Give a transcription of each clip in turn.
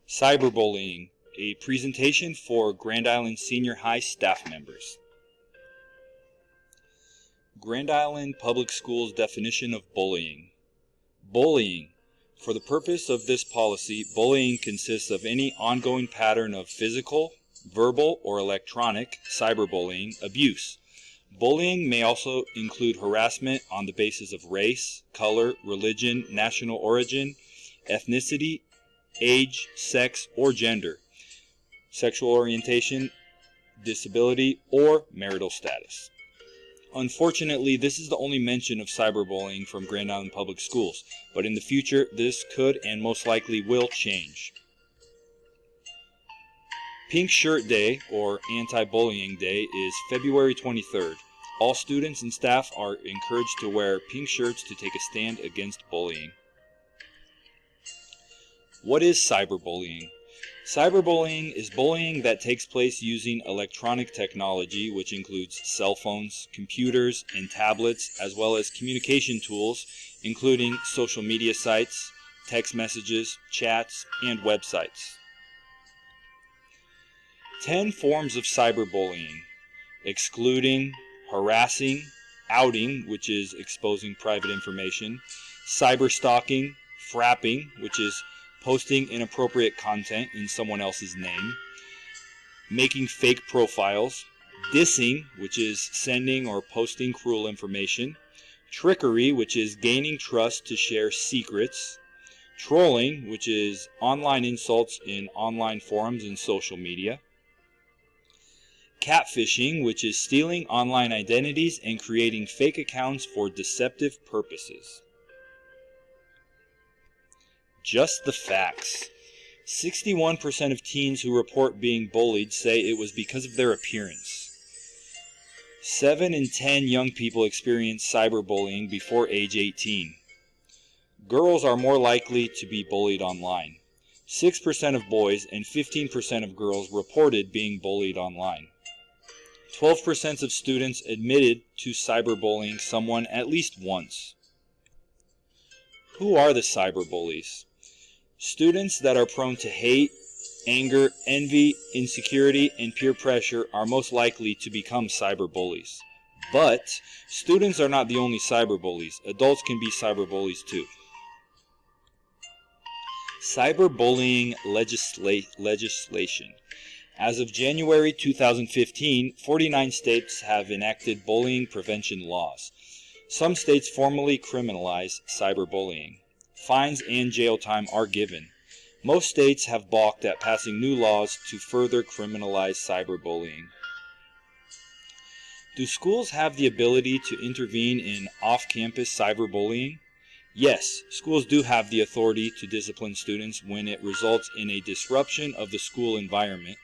Cyberbullying, a presentation for Grand Island Senior High staff members. Grand Island Public Schools definition of bullying. Bullying. For the purpose of this policy, bullying consists of any ongoing pattern of physical, verbal, or electronic cyberbullying abuse. Bullying may also include harassment on the basis of race, color, religion, national origin, ethnicity, age, sex, or gender, sexual orientation, disability, or marital status. Unfortunately, this is the only mention of cyberbullying from Grand Island Public Schools, but in the future, this could and most likely will change. Pink Shirt Day, or Anti-Bullying Day, is February 23rd. All students and staff are encouraged to wear pink shirts to take a stand against bullying. What is cyberbullying? Cyberbullying is bullying that takes place using electronic technology, which includes cell phones, computers, and tablets, as well as communication tools, including social media sites, text messages, chats, and websites. 10 forms of cyberbullying: excluding, harassing, outing, which is exposing private information, cyberstalking, frapping, which is posting inappropriate content in someone else's name, making fake profiles, dissing, which is sending or posting cruel information, trickery, which is gaining trust to share secrets, trolling, which is online insults in online forums and social media, catfishing, which is stealing online identities and creating fake accounts for deceptive purposes. Just the facts. 61% of teens who report being bullied say it was because of their appearance. 7 in 10 young people experience cyberbullying before age 18. Girls are more likely to be bullied online. 6% of boys and 15% of girls reported being bullied online. 12% of students admitted to cyberbullying someone at least once. Who are the cyberbullies? Students that are prone to hate, anger, envy, insecurity, and peer pressure are most likely to become cyberbullies. But students are not the only cyberbullies. Adults can be cyberbullies too. Cyberbullying legislation. As of January 2015, 49 states have enacted bullying prevention laws. Some states formally criminalize cyberbullying. Fines and jail time are given. Most states have balked at passing new laws to further criminalize cyberbullying. Do schools have the ability to intervene in off-campus cyberbullying? Yes, schools do have the authority to discipline students when it results in a disruption of the school environment,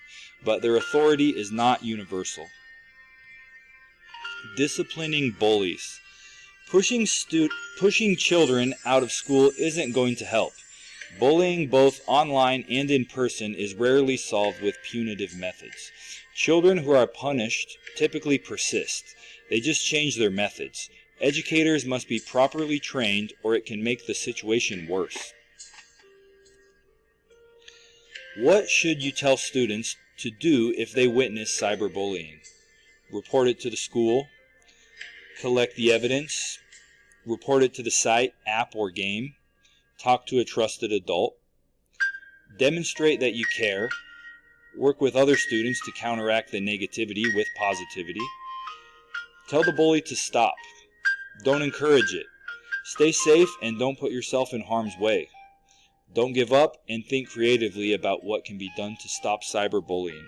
but their authority is not universal. Disciplining bullies. Pushing children out of school isn't going to help. Bullying both online and in person is rarely solved with punitive methods. Children who are punished typically persist. They just change their methods. Educators must be properly trained or it can make the situation worse. What should you tell students to do if they witness cyberbullying? Report it to the school. Collect the evidence. Report it to the site, app, or game. Talk to a trusted adult. Demonstrate that you care. Work with other students to counteract the negativity with positivity. Tell the bully to stop. Don't encourage it. Stay safe and don't put yourself in harm's way. Don't give up and think creatively about what can be done to stop cyberbullying.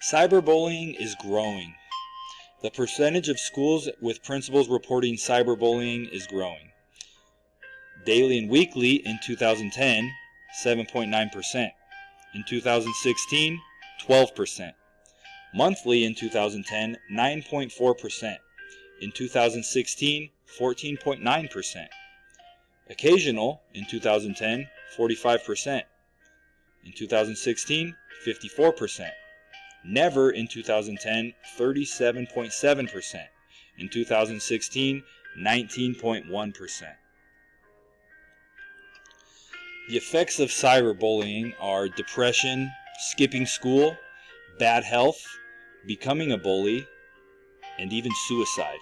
Cyberbullying is growing. The percentage of schools with principals reporting cyberbullying is growing. Daily and weekly in 2010, 7.9%. In 2016, 12%. Monthly in 2010, 9.4%. In 2016, 14.9%. Occasional in 2010, 45%. In 2016, 54%. Never in 2010, 37.7%. In 2016, 19.1%. The effects of cyberbullying are depression, skipping school, bad health, becoming a bully, and even suicide.